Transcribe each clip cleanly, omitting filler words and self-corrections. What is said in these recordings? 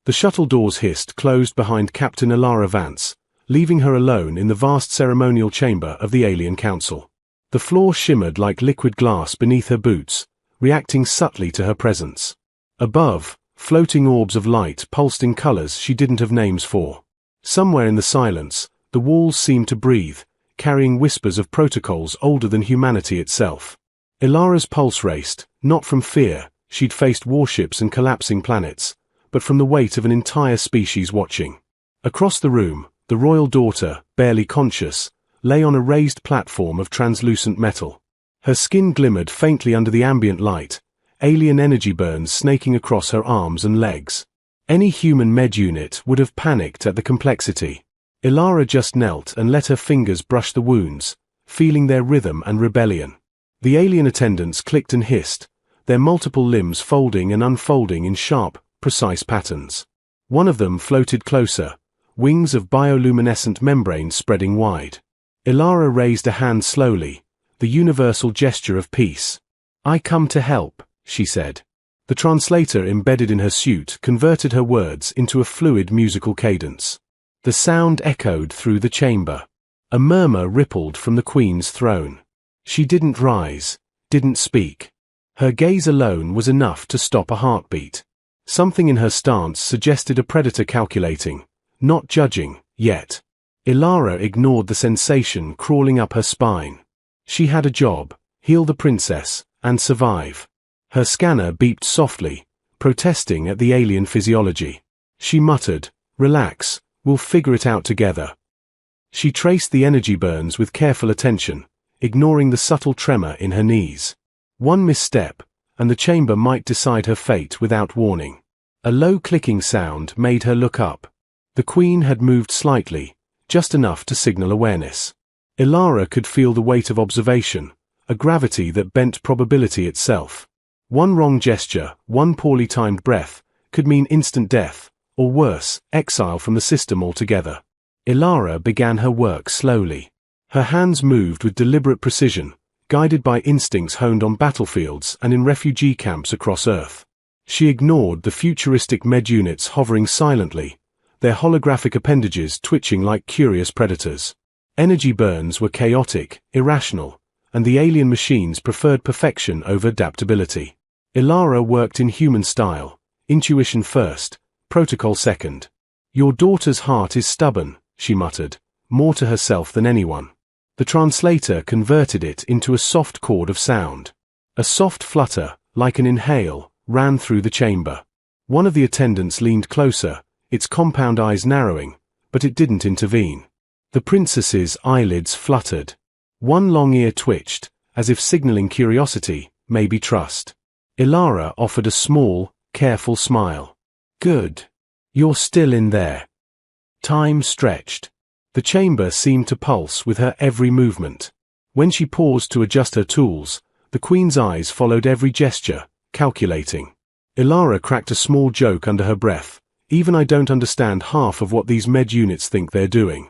The shuttle doors hissed closed behind Captain Ilara Vance, leaving her alone in the vast ceremonial chamber of the Alien Council. The floor shimmered like liquid glass beneath her boots, reacting subtly to her presence. Above, floating orbs of light pulsed in colors she didn't have names for. Somewhere in the silence, the walls seemed to breathe, carrying whispers of protocols older than humanity itself. Ilara's pulse raced, not from fear, she'd faced warships and collapsing planets, but from the weight of an entire species watching. Across the room, the royal daughter, barely conscious, lay on a raised platform of translucent metal. Her skin glimmered faintly under the ambient light, alien energy burns snaking across her arms and legs. Any human med unit would have panicked at the complexity. Ilara just knelt and let her fingers brush the wounds, feeling their rhythm and rebellion. The alien attendants clicked and hissed, their multiple limbs folding and unfolding in sharp, precise patterns. One of them floated closer, wings of bioluminescent membranes spreading wide. Ilara raised a hand slowly, the universal gesture of peace. "I come to help," she said. The translator embedded in her suit converted her words into a fluid musical cadence. The sound echoed through the chamber. A murmur rippled from the Queen's throne. She didn't rise, didn't speak. Her gaze alone was enough to stop a heartbeat. Something in her stance suggested a predator calculating, not judging, yet. Ilara ignored the sensation crawling up her spine. She had a job, heal the princess, and survive. Her scanner beeped softly, protesting at the alien physiology. She muttered, "Relax, we'll figure it out together." She traced the energy burns with careful attention, ignoring the subtle tremor in her knees. One misstep, and the chamber might decide her fate without warning. A low clicking sound made her look up. The Queen had moved slightly, just enough to signal awareness. Ilara could feel the weight of observation, a gravity that bent probability itself. One wrong gesture, one poorly timed breath, could mean instant death, or worse, exile from the system altogether. Ilara began her work slowly. Her hands moved with deliberate precision, guided by instincts honed on battlefields and in refugee camps across Earth. She ignored the futuristic med units hovering silently, their holographic appendages twitching like curious predators. Energy burns were chaotic, irrational, and the alien machines preferred perfection over adaptability. Ilara worked in human style, intuition first, protocol second. "Your daughter's heart is stubborn," she muttered, more to herself than anyone. The translator converted it into a soft chord of sound. A soft flutter, like an inhale, ran through the chamber. One of the attendants leaned closer, its compound eyes narrowing, but it didn't intervene. The princess's eyelids fluttered. One long ear twitched, as if signaling curiosity, maybe trust. Ilara offered a small, careful smile. "Good. You're still in there." Time stretched. The chamber seemed to pulse with her every movement. When she paused to adjust her tools, the Queen's eyes followed every gesture, calculating. Ilara cracked a small joke under her breath. "Even I don't understand half of what these med units think they're doing."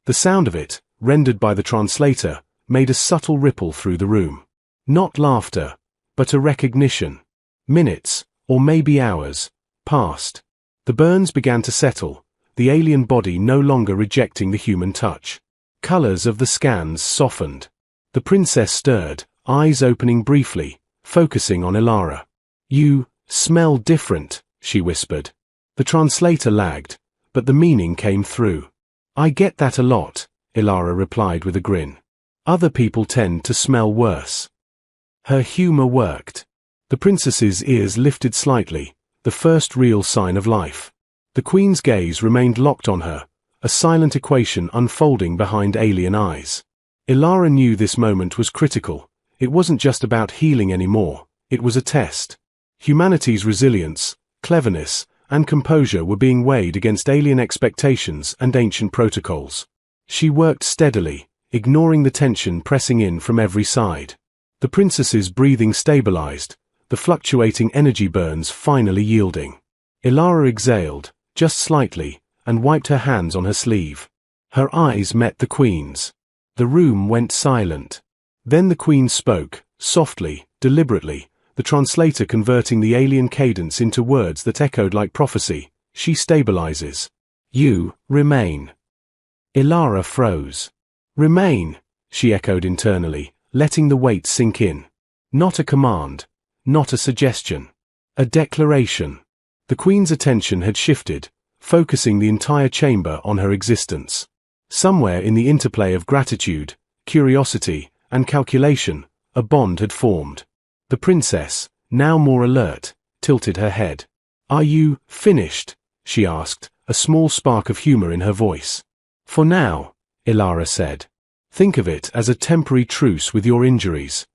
The sound of it, rendered by the translator, made a subtle ripple through the room. Not laughter, but a recognition. Minutes, or maybe hours, passed. The burns began to settle, the alien body no longer rejecting the human touch. Colors of the scans softened. The princess stirred, eyes opening briefly, focusing on Ilara. "You smell different," she whispered. The translator lagged, but the meaning came through. "I get that a lot," Ilara replied with a grin. "Other people tend to smell worse." Her humor worked. The princess's ears lifted slightly, the first real sign of life. The Queen's gaze remained locked on her, a silent equation unfolding behind alien eyes. Ilara knew this moment was critical. It wasn't just about healing anymore, it was a test. Humanity's resilience, cleverness, and composure were being weighed against alien expectations and ancient protocols. She worked steadily, ignoring the tension pressing in from every side. The princess's breathing stabilized, the fluctuating energy burns finally yielding. Ilara exhaled, just slightly, and wiped her hands on her sleeve. Her eyes met the Queen's. The room went silent. Then the Queen spoke, softly, deliberately, the translator converting the alien cadence into words that echoed like prophecy. she stabilizes. You remain. Ilara froze. Remain, she echoed internally, letting the weight sink in. Not a command, not a suggestion. A declaration. The Queen's attention had shifted, focusing the entire chamber on her existence. Somewhere in the interplay of gratitude, curiosity, and calculation, a bond had formed. The princess, now more alert, tilted her head. "Are you finished?" she asked, a small spark of humor in her voice. "For now," Ilara said. "Think of it as a temporary truce with your injuries."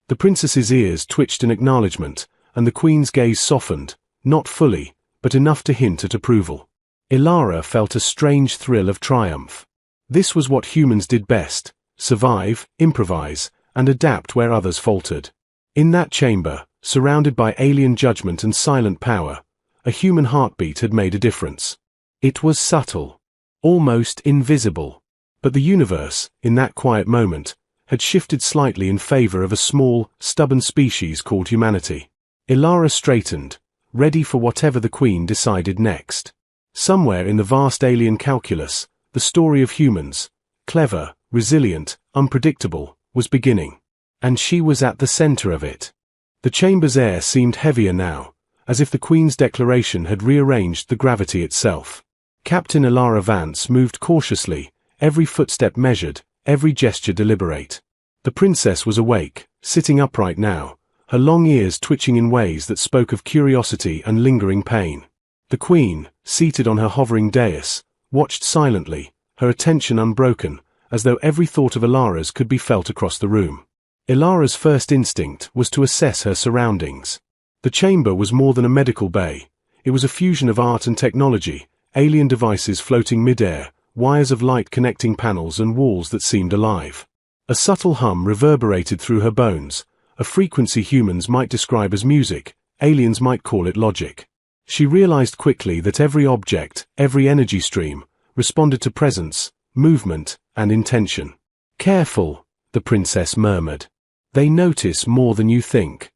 The princess's ears twitched in acknowledgement, and the Queen's gaze softened, not fully, but enough to hint at approval. Ilara felt a strange thrill of triumph. This was what humans did best: survive, improvise, and adapt where others faltered. In that chamber, surrounded by alien judgment and silent power, a human heartbeat had made a difference. It was subtle, almost invisible, but the universe, in that quiet moment, had shifted slightly in favor of a small, stubborn species called humanity. Ilara straightened, ready for whatever the Queen decided next. Somewhere in the vast alien calculus, the story of humans, clever, resilient, unpredictable, was beginning. And she was at the center of it. The chamber's air seemed heavier now, as if the Queen's declaration had rearranged the gravity itself. Captain Ilara Vance moved cautiously, every footstep measured, every gesture deliberate. The princess was awake, sitting upright now, her long ears twitching in ways that spoke of curiosity and lingering pain. The Queen, seated on her hovering dais, watched silently, her attention unbroken, as though every thought of Ilara's could be felt across the room. Ilara's first instinct was to assess her surroundings. The chamber was more than a medical bay. It was a fusion of art and technology, alien devices floating mid-air, wires of light connecting panels and walls that seemed alive. A subtle hum reverberated through her bones, a frequency humans might describe as music, aliens might call it logic. She realized quickly that every object, every energy stream, responded to presence, movement, and intention. "Careful," the princess murmured. "They notice more than you think."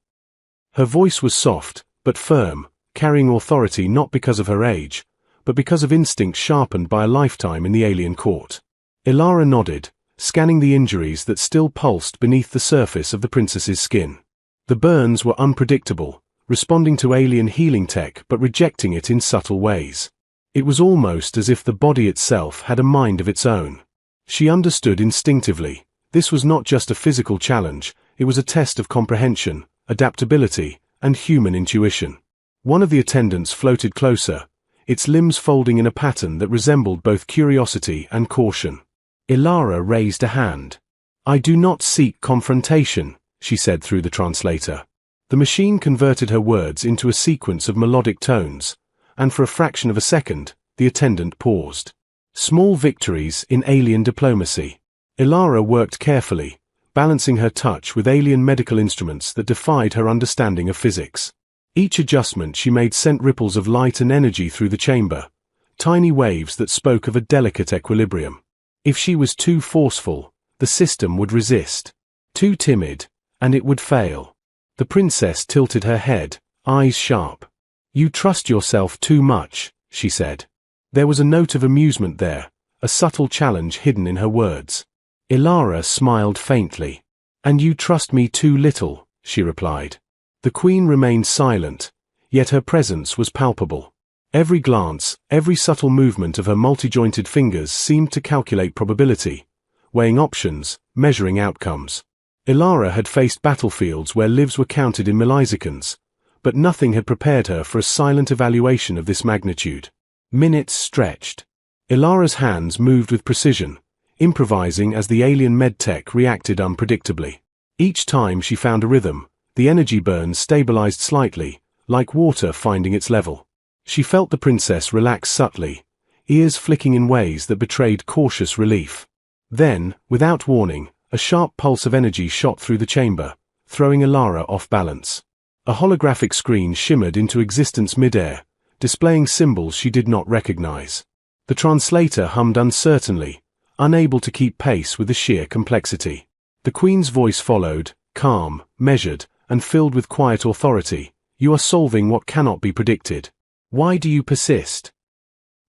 Her voice was soft, but firm, carrying authority not because of her age, but because of instinct sharpened by a lifetime in the alien court. Ilara nodded, scanning the injuries that still pulsed beneath the surface of the princess's skin. The burns were unpredictable, responding to alien healing tech but rejecting it in subtle ways. It was almost as if the body itself had a mind of its own. She understood instinctively. This was not just a physical challenge, it was a test of comprehension, adaptability, and human intuition. One of the attendants floated closer, its limbs folding in a pattern that resembled both curiosity and caution. Ilara raised a hand. "I do not seek confrontation," she said through the translator. The machine converted her words into a sequence of melodic tones, and for a fraction of a second, the attendant paused. Small victories in alien diplomacy. Ilara worked carefully, balancing her touch with alien medical instruments that defied her understanding of physics. Each adjustment she made sent ripples of light and energy through the chamber, tiny waves that spoke of a delicate equilibrium. If she was too forceful, the system would resist. Too timid, and it would fail. The princess tilted her head, eyes sharp. "You trust yourself too much," she said. There was a note of amusement there, a subtle challenge hidden in her words. Ilara smiled faintly. "And you trust me too little," she replied. The Queen remained silent, yet her presence was palpable. Every glance, every subtle movement of her multi-jointed fingers seemed to calculate probability, weighing options, measuring outcomes. Ilara had faced battlefields where lives were counted in milliseconds, but nothing had prepared her for a silent evaluation of this magnitude. Minutes stretched. Ilara's hands moved with precision, improvising as the alien medtech reacted unpredictably. Each time she found a rhythm, the energy burn stabilized slightly, like water finding its level. She felt the princess relax subtly, ears flicking in ways that betrayed cautious relief. Then, without warning, a sharp pulse of energy shot through the chamber, throwing Ilara off balance. A holographic screen shimmered into existence midair, displaying symbols she did not recognize. The translator hummed uncertainly, unable to keep pace with the sheer complexity. The Queen's voice followed, calm, measured, and filled with quiet authority. "You are solving what cannot be predicted. Why do you persist?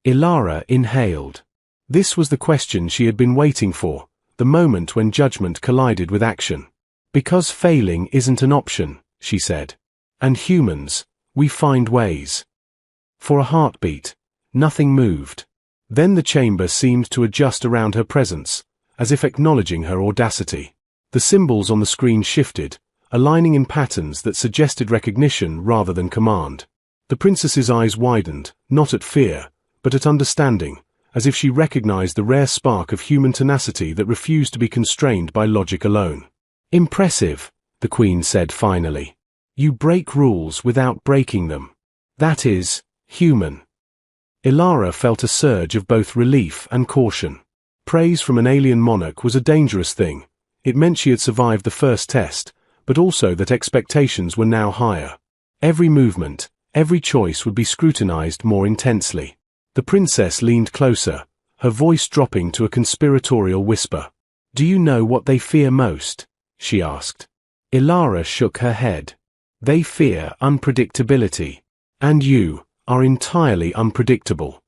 Ilara inhaled. This was the question she had been waiting for, the moment when judgment collided with action. Because failing isn't an option, she said. And humans, we find ways. For a heartbeat, nothing moved. Then the chamber seemed to adjust around her presence, as if acknowledging her audacity. The symbols on the screen shifted, aligning in patterns that suggested recognition rather than command. The princess's eyes widened, not at fear, but at understanding, as if she recognized the rare spark of human tenacity that refused to be constrained by logic alone. Impressive, the queen said finally. You break rules without breaking them. That is, human. Ilara felt a surge of both relief and caution. Praise from an alien monarch was a dangerous thing. It meant she had survived the first test, but also that expectations were now higher. Every movement, every choice would be scrutinized more intensely. The princess leaned closer, her voice dropping to a conspiratorial whisper. Do you know what they fear most? She asked. Ilara shook her head. They fear unpredictability. And you are entirely unpredictable.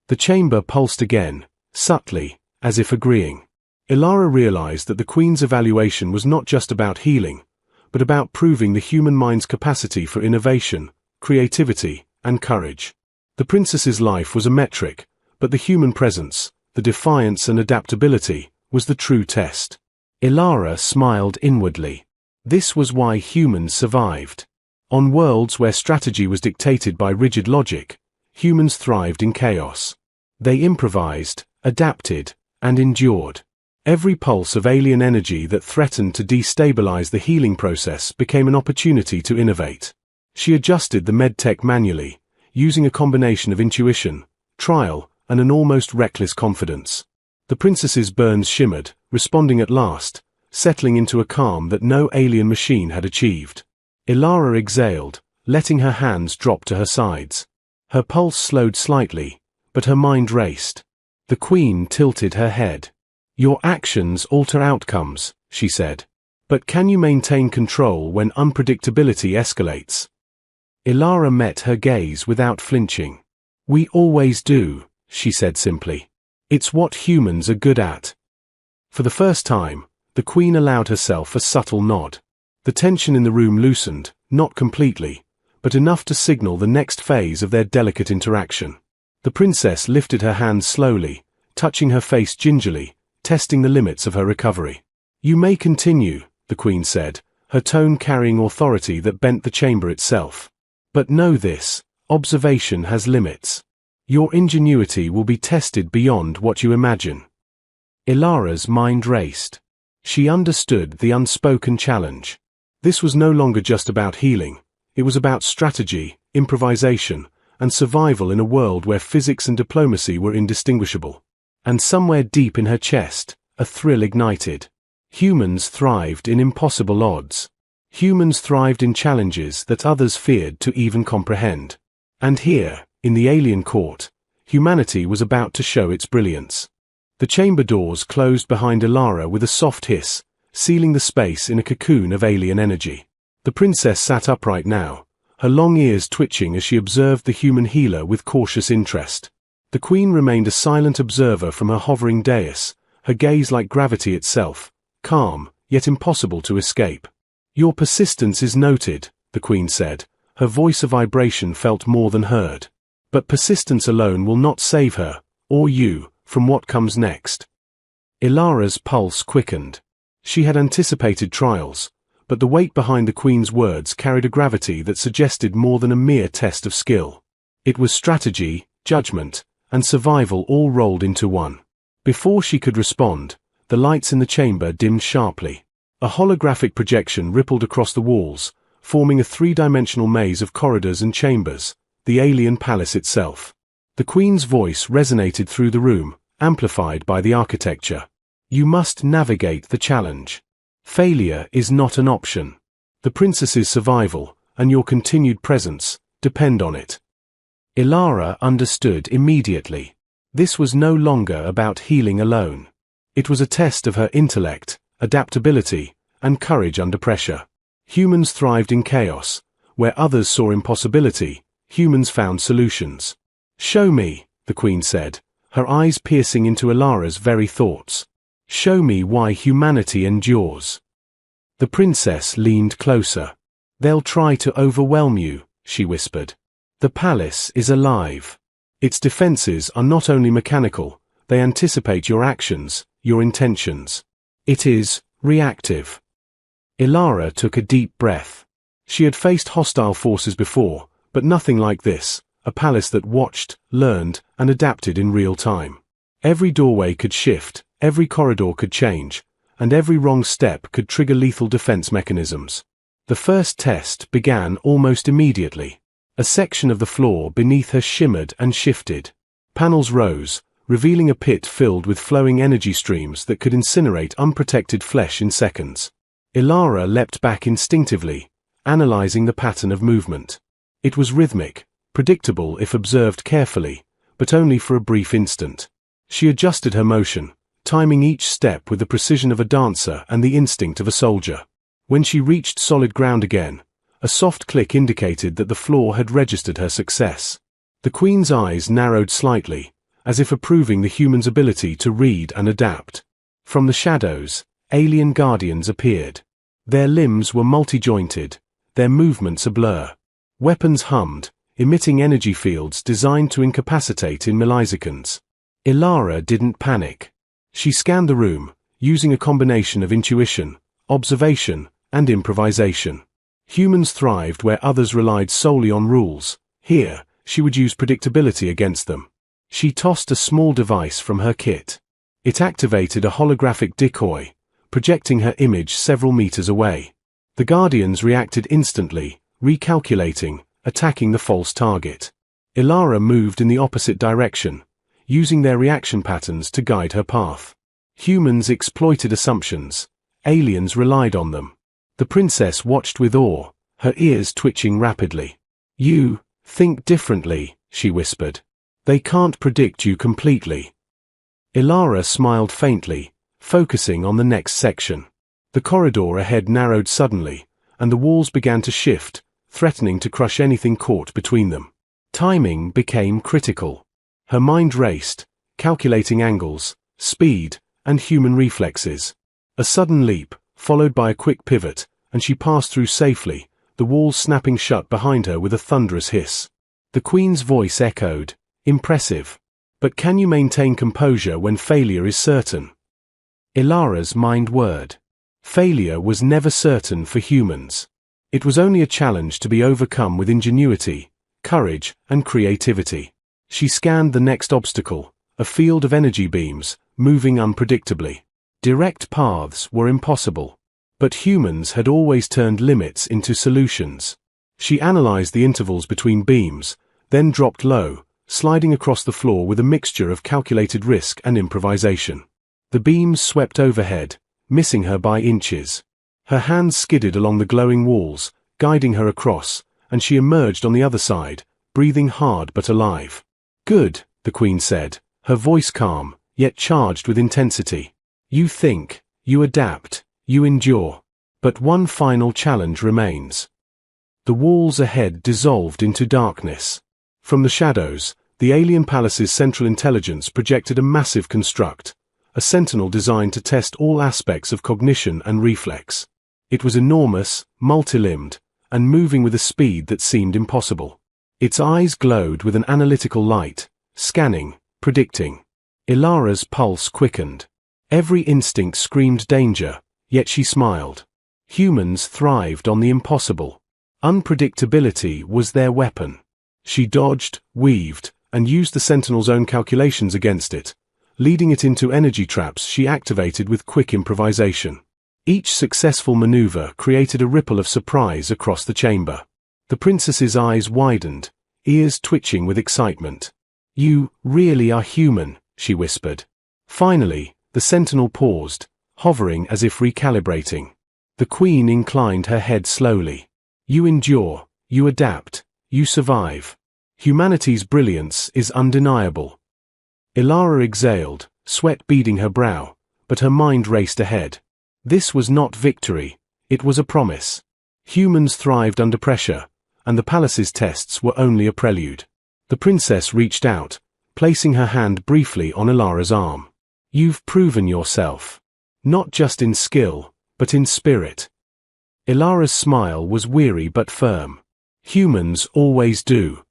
The chamber pulsed again, subtly, as if agreeing. Ilara realized that the queen's evaluation was not just about healing, but about proving the human mind's capacity for innovation, creativity, and courage. The princess's life was a metric, but the human presence, the defiance and adaptability, was the true test. Ilara smiled inwardly. This was why humans survived. On worlds where strategy was dictated by rigid logic, humans thrived in chaos. They improvised, adapted, and endured. Every pulse of alien energy that threatened to destabilize the healing process became an opportunity to innovate. She adjusted the medtech manually, using a combination of intuition, trial, and an almost reckless confidence. The princess's burns shimmered, responding at last, settling into a calm that no alien machine had achieved. Ilara exhaled, letting her hands drop to her sides. Her pulse slowed slightly, but her mind raced. The queen tilted her head. Your actions alter outcomes, she said. But can you maintain control when unpredictability escalates? Ilara met her gaze without flinching. We always do, she said simply. It's what humans are good at. For the first time, the queen allowed herself a subtle nod. The tension in the room loosened, not completely, but enough to signal the next phase of their delicate interaction. The princess lifted her hands slowly, touching her face gingerly, testing the limits of her recovery. You may continue, the queen said, her tone carrying authority that bent the chamber itself. But know this, observation has limits. Your ingenuity will be tested beyond what you imagine. Ilara's mind raced. She understood the unspoken challenge. This was no longer just about healing. It was about strategy, improvisation, and survival in a world where physics and diplomacy were indistinguishable. And somewhere deep in her chest, a thrill ignited. Humans thrived in impossible odds. Humans thrived in challenges that others feared to even comprehend. And here, in the alien court, humanity was about to show its brilliance. The chamber doors closed behind Ilara with a soft hiss, sealing the space in a cocoon of alien energy. The princess sat upright now, her long ears twitching as she observed the human healer with cautious interest. The queen remained a silent observer from her hovering dais, her gaze like gravity itself, calm, yet impossible to escape. Your persistence is noted, the queen said, her voice a vibration felt more than heard. But persistence alone will not save her, or you, from what comes next. Ilara's pulse quickened. She had anticipated trials, but the weight behind the queen's words carried a gravity that suggested more than a mere test of skill. It was strategy, judgment, and survival all rolled into one. Before she could respond, the lights in the chamber dimmed sharply. A holographic projection rippled across the walls, forming a three-dimensional maze of corridors and chambers, the alien palace itself. The queen's voice resonated through the room, amplified by the architecture. You must navigate the challenge. Failure is not an option. The princess's survival, and your continued presence, depend on it. Ilara understood immediately. This was no longer about healing alone. It was a test of her intellect, adaptability, and courage under pressure. Humans thrived in chaos. Where others saw impossibility, humans found solutions. "Show me," the Queen said, her eyes piercing into Ilara's very thoughts. "Show me why humanity endures." The princess leaned closer. "They'll try to overwhelm you," she whispered. "The palace is alive. Its defenses are not only mechanical, they anticipate your actions, your intentions. It is reactive." Ilara took a deep breath. She had faced hostile forces before, but nothing like this, a palace that watched, learned, and adapted in real time. Every doorway could shift, every corridor could change, and every wrong step could trigger lethal defense mechanisms. The first test began almost immediately. A section of the floor beneath her shimmered and shifted. Panels rose, revealing a pit filled with flowing energy streams that could incinerate unprotected flesh in seconds. Ilara leapt back instinctively, analyzing the pattern of movement. It was rhythmic, predictable if observed carefully, but only for a brief instant. She adjusted her motion, timing each step with the precision of a dancer and the instinct of a soldier. When she reached solid ground again, a soft click indicated that the floor had registered her success. The Queen's eyes narrowed slightly, as if approving the human's ability to read and adapt. From the shadows, alien guardians appeared. Their limbs were multi-jointed, their movements a blur. Weapons hummed, emitting energy fields designed to incapacitate in milliseconds. Ilara didn't panic. She scanned the room, using a combination of intuition, observation, and improvisation. Humans thrived where others relied solely on rules. Here, she would use predictability against them. She tossed a small device from her kit. It activated a holographic decoy, projecting her image several meters away. The Guardians reacted instantly, recalculating, attacking the false target. Ilara moved in the opposite direction, using their reaction patterns to guide her path. Humans exploited assumptions. Aliens relied on them. The princess watched with awe, her ears twitching rapidly. "You think differently," she whispered. "They can't predict you completely." Ilara smiled faintly, focusing on the next section. The corridor ahead narrowed suddenly, and the walls began to shift, threatening to crush anything caught between them. Timing became critical. Her mind raced, calculating angles, speed, and human reflexes. A sudden leap, followed by a quick pivot, and she passed through safely, the walls snapping shut behind her with a thunderous hiss. The Queen's voice echoed, "Impressive. But can you maintain composure when failure is certain?" Ilara's mind whirred. Failure was never certain for humans. It was only a challenge to be overcome with ingenuity, courage, and creativity. She scanned the next obstacle, a field of energy beams, moving unpredictably. Direct paths were impossible. But humans had always turned limits into solutions. She analyzed the intervals between beams, then dropped low, sliding across the floor with a mixture of calculated risk and improvisation. The beams swept overhead, missing her by inches. Her hands skidded along the glowing walls, guiding her across, and she emerged on the other side, breathing hard but alive. "Good," the Queen said, her voice calm, yet charged with intensity. "You think, you adapt, you endure. But one final challenge remains." The walls ahead dissolved into darkness. From the shadows, the alien palace's central intelligence projected a massive construct, a sentinel designed to test all aspects of cognition and reflex. It was enormous, multi-limbed, and moving with a speed that seemed impossible. Its eyes glowed with an analytical light, scanning, predicting. Ilara's pulse quickened. Every instinct screamed danger, yet she smiled. Humans thrived on the impossible. Unpredictability was their weapon. She dodged, weaved, and used the Sentinel's own calculations against it, leading it into energy traps she activated with quick improvisation. Each successful maneuver created a ripple of surprise across the chamber. The princess's eyes widened, ears twitching with excitement. "You really are human," she whispered. Finally, the Sentinel paused, hovering as if recalibrating. The Queen inclined her head slowly. "You endure, you adapt, you survive. Humanity's brilliance is undeniable." Ilara exhaled, sweat beading her brow, but her mind raced ahead. This was not victory, it was a promise. Humans thrived under pressure, and the palace's tests were only a prelude. The princess reached out, placing her hand briefly on Ilara's arm. "You've proven yourself. Not just in skill, but in spirit." Ilara's smile was weary but firm. "Humans always do."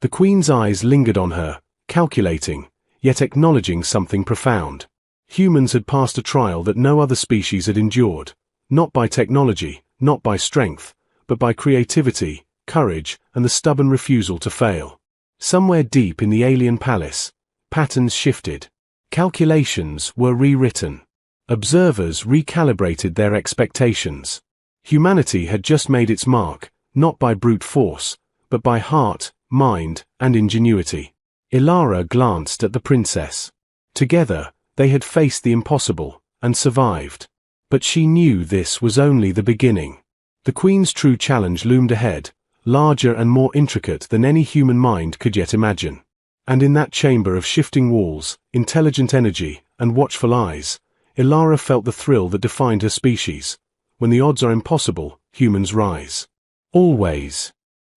The queen's eyes lingered on her, calculating, yet acknowledging something profound. Humans had passed a trial that no other species had endured, not by technology, not by strength, but by creativity, courage, and the stubborn refusal to fail. Somewhere deep in the alien palace, patterns shifted. Calculations were rewritten. Observers recalibrated their expectations. Humanity had just made its mark, not by brute force, but by heart, mind, and ingenuity. Ilara glanced at the princess. Together, they had faced the impossible, and survived. But she knew this was only the beginning. The queen's true challenge loomed ahead, larger and more intricate than any human mind could yet imagine. And in that chamber of shifting walls, intelligent energy, and watchful eyes, Ilara felt the thrill that defined her species. When the odds are impossible, humans rise. Always.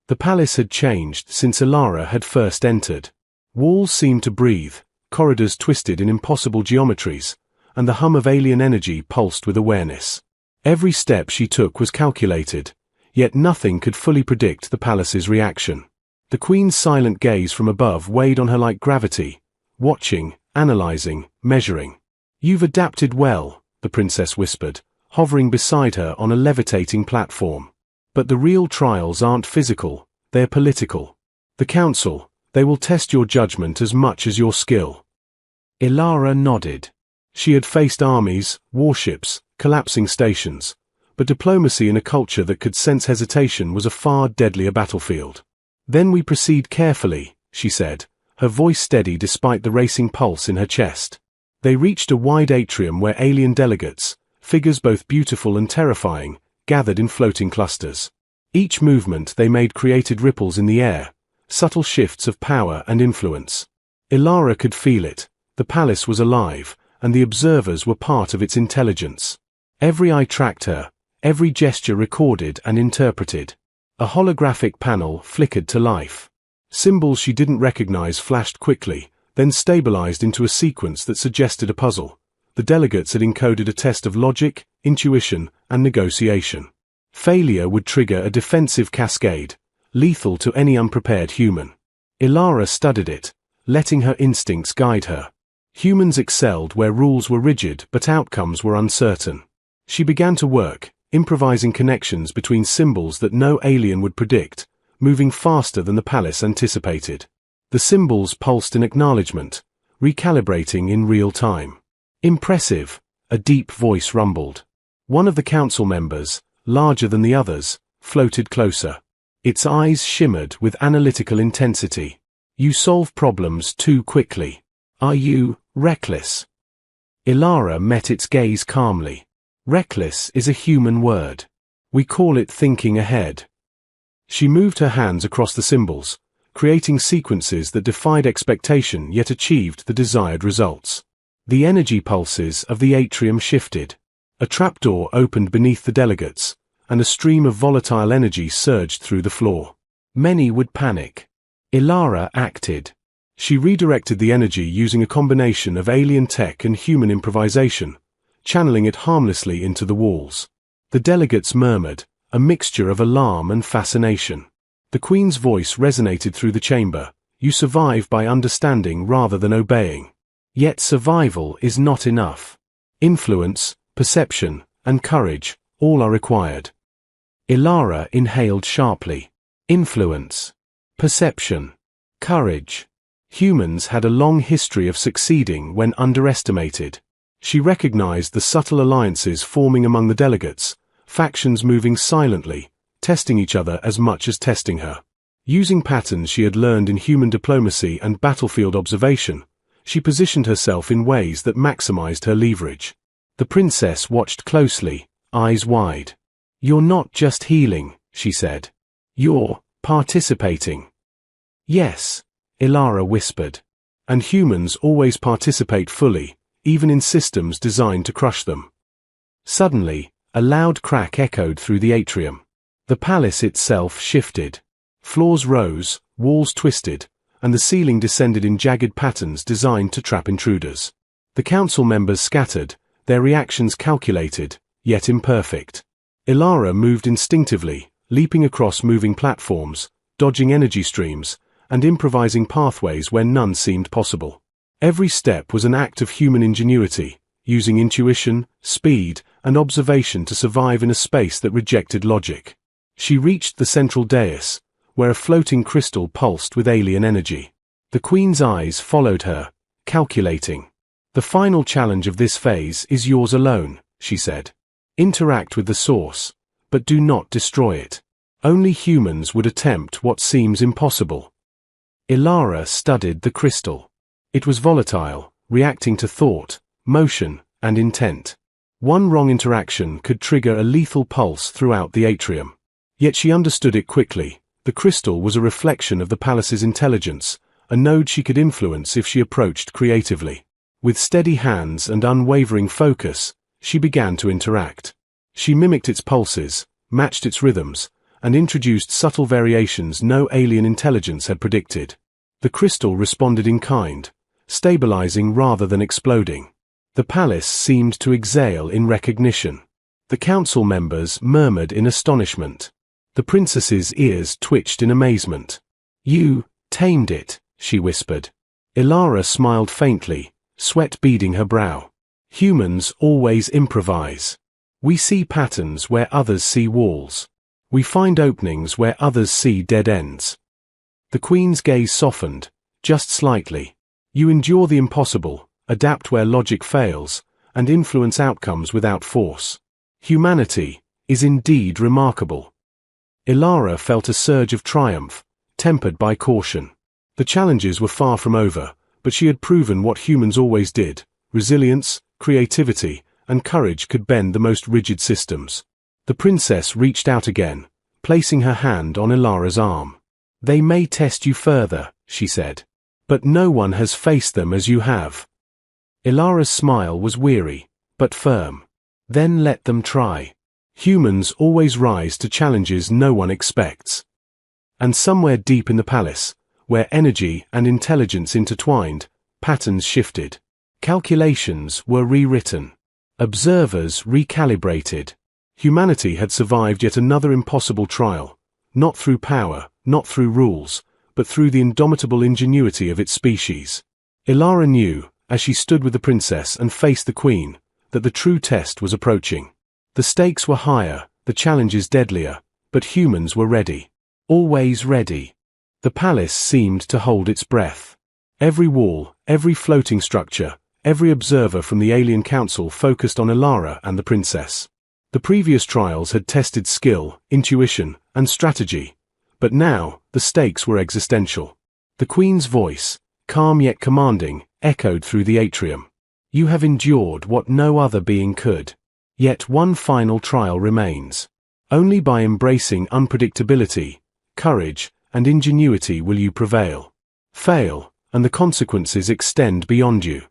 The palace had changed since Ilara had first entered. Walls seemed to breathe, corridors twisted in impossible geometries, and the hum of alien energy pulsed with awareness. Every step she took was calculated, yet nothing could fully predict the palace's reaction. The queen's silent gaze from above weighed on her like gravity, watching, analyzing, measuring. "You've adapted well," the princess whispered, hovering beside her on a levitating platform. "But the real trials aren't physical, they're political. The council, they will test your judgment as much as your skill." Ilara nodded. She had faced armies, warships, collapsing stations, but diplomacy in a culture that could sense hesitation was a far deadlier battlefield. "Then we proceed carefully," she said, her voice steady despite the racing pulse in her chest. They reached a wide atrium where alien delegates, figures both beautiful and terrifying, gathered in floating clusters. Each movement they made created ripples in the air, subtle shifts of power and influence. Ilara could feel it. The palace was alive, and the observers were part of its intelligence. Every eye tracked her, every gesture recorded and interpreted. A holographic panel flickered to life. Symbols she didn't recognize flashed quickly, then stabilized into a sequence that suggested a puzzle. The delegates had encoded a test of logic, intuition, and negotiation. Failure would trigger a defensive cascade, lethal to any unprepared human. Ilara studied it, letting her instincts guide her. Humans excelled where rules were rigid but outcomes were uncertain. She began to work, improvising connections between symbols that no alien would predict, moving faster than the palace anticipated. The symbols pulsed in acknowledgement, recalibrating in real time. "Impressive," a deep voice rumbled. One of the council members, larger than the others, floated closer. Its eyes shimmered with analytical intensity. "You solve problems too quickly. Are you reckless?" Ilara met its gaze calmly. "Reckless is a human word. We call it thinking ahead." She moved her hands across the symbols, creating sequences that defied expectation yet achieved the desired results. The energy pulses of the atrium shifted. A trapdoor opened beneath the delegates, and a stream of volatile energy surged through the floor. Many would panic. Ilara acted. She redirected the energy using a combination of alien tech and human improvisation, channeling it harmlessly into the walls. The delegates murmured, a mixture of alarm and fascination. The queen's voice resonated through the chamber. "You survive by understanding rather than obeying. Yet survival is not enough. Influence, perception, and courage, all are required." Ilara inhaled sharply. Influence, perception, courage. Humans had a long history of succeeding when underestimated. She recognized the subtle alliances forming among the delegates, factions moving silently, testing each other as much as testing her. Using patterns she had learned in human diplomacy and battlefield observation, she positioned herself in ways that maximized her leverage. The princess watched closely, eyes wide. "You're not just healing," she said. "You're participating." "Yes," Ilara whispered. "And humans always participate fully, even in systems designed to crush them." Suddenly, a loud crack echoed through the atrium. The palace itself shifted. Floors rose, walls twisted, and the ceiling descended in jagged patterns designed to trap intruders. The council members scattered, their reactions calculated, yet imperfect. Ilara moved instinctively, leaping across moving platforms, dodging energy streams, and improvising pathways where none seemed possible. Every step was an act of human ingenuity, using intuition, speed, and observation to survive in a space that rejected logic. She reached the central dais, where a floating crystal pulsed with alien energy. The Queen's eyes followed her, calculating. "The final challenge of this phase is yours alone," she said. "Interact with the source, but do not destroy it. Only humans would attempt what seems impossible." Ilara studied the crystal. It was volatile, reacting to thought, motion, and intent. One wrong interaction could trigger a lethal pulse throughout the atrium. Yet she understood it quickly. The crystal was a reflection of the palace's intelligence, a node she could influence if she approached creatively. With steady hands and unwavering focus, she began to interact. She mimicked its pulses, matched its rhythms, and introduced subtle variations no alien intelligence had predicted. The crystal responded in kind, stabilizing rather than exploding. The palace seemed to exhale in recognition. The council members murmured in astonishment. The princess's ears twitched in amazement. "You tamed it," she whispered. Ilara smiled faintly, sweat beading her brow. "Humans always improvise. We see patterns where others see walls. We find openings where others see dead ends." The Queen's gaze softened, just slightly. "You endure the impossible, adapt where logic fails, and influence outcomes without force. Humanity is indeed remarkable." Ilara felt a surge of triumph, tempered by caution. The challenges were far from over, but she had proven what humans always did: resilience, creativity, and courage could bend the most rigid systems. The princess reached out again, placing her hand on Ilara's arm. "They may test you further," she said, "but no one has faced them as you have." Ilara's smile was weary, but firm. "Then let them try. Humans always rise to challenges no one expects." And somewhere deep in the palace, where energy and intelligence intertwined, patterns shifted. Calculations were rewritten. Observers recalibrated. Humanity had survived yet another impossible trial, not through power, not through rules, but through the indomitable ingenuity of its species. Ilara knew, as she stood with the princess and faced the Queen, that the true test was approaching. The stakes were higher, the challenges deadlier, but humans were ready. Always ready. The palace seemed to hold its breath. Every wall, every floating structure, every observer from the alien council focused on Ilara and the princess. The previous trials had tested skill, intuition, and strategy, but now the stakes were existential. The Queen's voice, calm yet commanding, echoed through the atrium. "You have endured what no other being could. Yet one final trial remains. Only by embracing unpredictability, courage, and ingenuity will you prevail. Fail, and the consequences extend beyond you."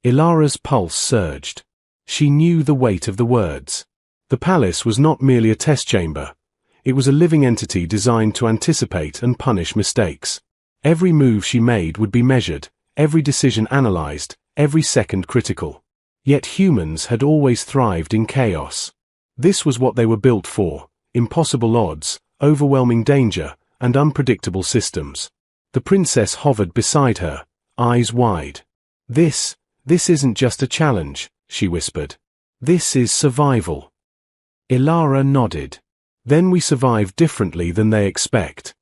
Ilara's pulse surged. She knew the weight of the words. The palace was not merely a test chamber. It was a living entity designed to anticipate and punish mistakes. Every move she made would be measured, every decision analyzed, every second critical. Yet humans had always thrived in chaos. This was what they were built for: impossible odds, overwhelming danger, and unpredictable systems. The princess hovered beside her, eyes wide. This isn't just a challenge," she whispered. "This is survival." Ilara nodded. "Then we survive differently than they expect."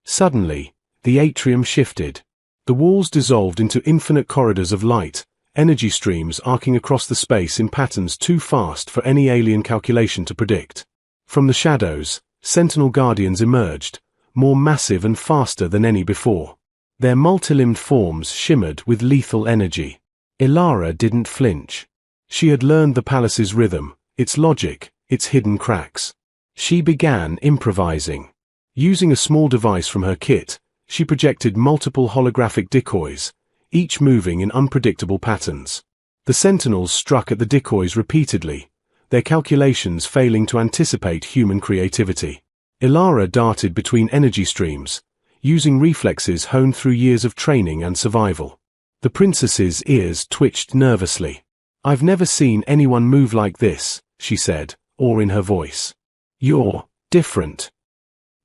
Suddenly, the atrium shifted. The walls dissolved into infinite corridors of light, energy streams arcing across the space in patterns too fast for any alien calculation to predict. From the shadows, sentinel guardians emerged, more massive and faster than any before. Their multilimbed forms shimmered with lethal energy. Ilara didn't flinch. She had learned the palace's rhythm, its logic, its hidden cracks. She began improvising. Using a small device from her kit, she projected multiple holographic decoys, each moving in unpredictable patterns. The sentinels struck at the decoys repeatedly, their calculations failing to anticipate human creativity. Ilara darted between energy streams, using reflexes honed through years of training and survival. The princess's ears twitched nervously. "I've never seen anyone move like this," she said, awe in her voice. "You're different."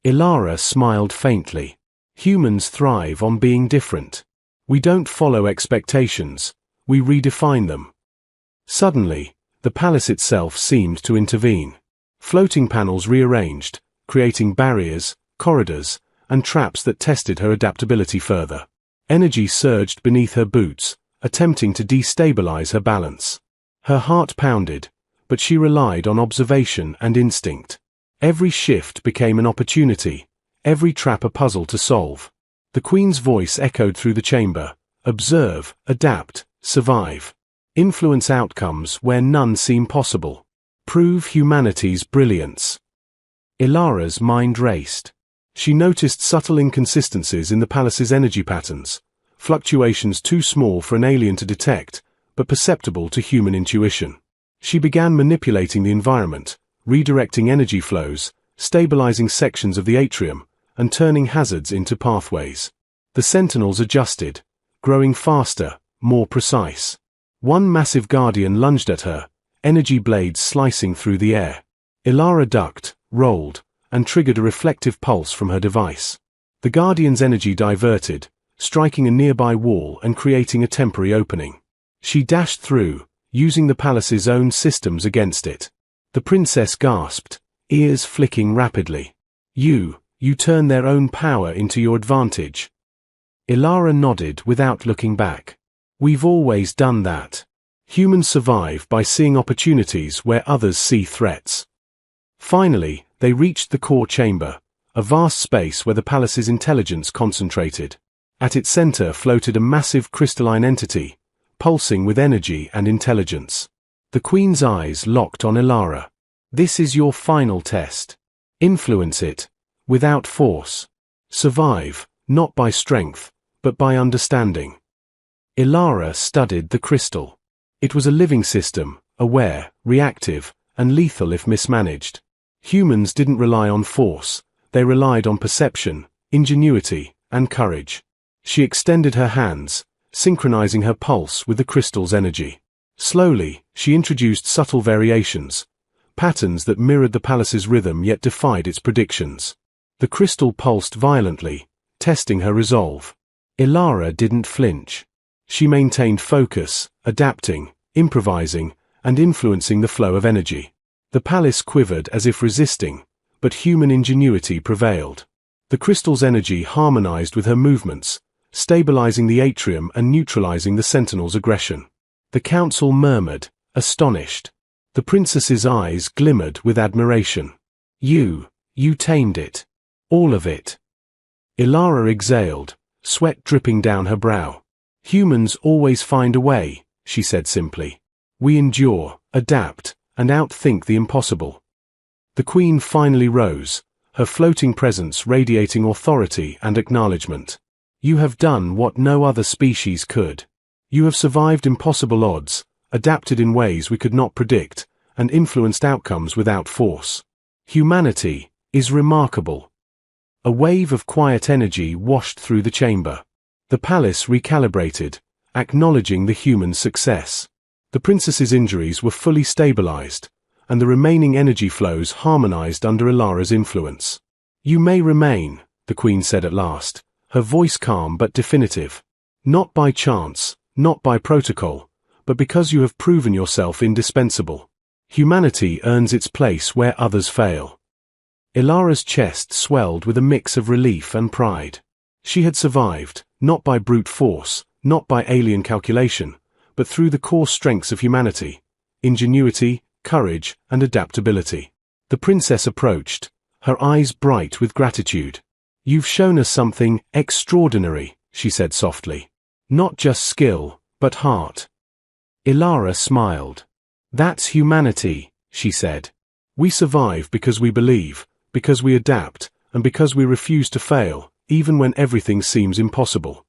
Ilara smiled faintly. "Humans thrive on being different. We don't follow expectations, we redefine them." Suddenly, the palace itself seemed to intervene. Floating panels rearranged, creating barriers, corridors, and traps that tested her adaptability further. Energy surged beneath her boots, attempting to destabilize her balance. Her heart pounded, but she relied on observation and instinct. Every shift became an opportunity, every trap a puzzle to solve. The Queen's voice echoed through the chamber: "Observe, adapt, survive. Influence outcomes where none seem possible. Prove humanity's brilliance." Ilara's mind raced. She noticed subtle inconsistencies in the palace's energy patterns, fluctuations too small for an alien to detect, but perceptible to human intuition. She began manipulating the environment, redirecting energy flows, stabilizing sections of the atrium, and turning hazards into pathways. The sentinels adjusted, growing faster, more precise. One massive guardian lunged at her, energy blades slicing through the air. Ilara ducked, rolled, and triggered a reflective pulse from her device. The guardian's energy diverted, striking a nearby wall and creating a temporary opening. She dashed through, using the palace's own systems against it. The princess gasped, ears flicking rapidly. You turn their own power into your advantage." Ilara nodded without looking back. "We've always done that. Humans survive by seeing opportunities where others see threats." Finally, they reached the core chamber, a vast space where the palace's intelligence concentrated. At its center floated a massive crystalline entity, pulsing with energy and intelligence. The Queen's eyes locked on Ilara. "This is your final test. Influence it, without force. Survive, not by strength, but by understanding." Ilara studied the crystal. It was a living system, aware, reactive, and lethal if mismanaged. Humans didn't rely on force, they relied on perception, ingenuity, and courage. She extended her hands, synchronizing her pulse with the crystal's energy. Slowly, she introduced subtle variations, patterns that mirrored the palace's rhythm yet defied its predictions. The crystal pulsed violently, testing her resolve. Ilara didn't flinch. She maintained focus, adapting, improvising, and influencing the flow of energy. The palace quivered as if resisting, but human ingenuity prevailed. The crystal's energy harmonized with her movements, stabilizing the atrium and neutralizing the sentinel's aggression. The council murmured, astonished. The princess's eyes glimmered with admiration. You tamed it. All of it." Ilara exhaled, sweat dripping down her brow. "Humans always find a way," she said simply. "We endure, adapt, and outthink the impossible." The Queen finally rose, her floating presence radiating authority and acknowledgement. "You have done what no other species could. You have survived impossible odds, adapted in ways we could not predict, and influenced outcomes without force. Humanity is remarkable." A wave of quiet energy washed through the chamber. The palace recalibrated, acknowledging the human success. The princess's injuries were fully stabilized, and the remaining energy flows harmonized under Ilara's influence. "You may remain," the Queen said at last, her voice calm but definitive. "Not by chance, not by protocol, but because you have proven yourself indispensable. Humanity earns its place where others fail." Ilara's chest swelled with a mix of relief and pride. She had survived, not by brute force, not by alien calculation, but through the core strengths of humanity: ingenuity, courage, and adaptability. The princess approached, her eyes bright with gratitude. "You've shown us something extraordinary," she said softly. "Not just skill, but heart." Ilara smiled. "That's humanity," she said. "We survive because we believe, because we adapt, and because we refuse to fail, even when everything seems impossible."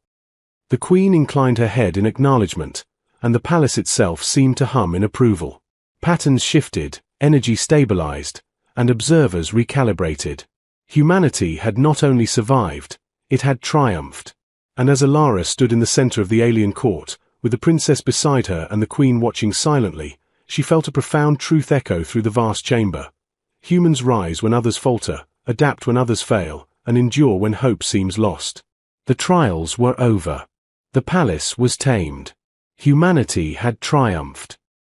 The Queen inclined her head in acknowledgement, and the palace itself seemed to hum in approval. Patterns shifted, energy stabilized, and observers recalibrated. Humanity had not only survived, it had triumphed. And as Alara stood in the center of the alien court, with the princess beside her and the queen watching silently, she felt a profound truth echo through the vast chamber. Humans rise when others falter, adapt when others fail, and endure when hope seems lost. The trials were over. The palace was tamed. Humanity had triumphed.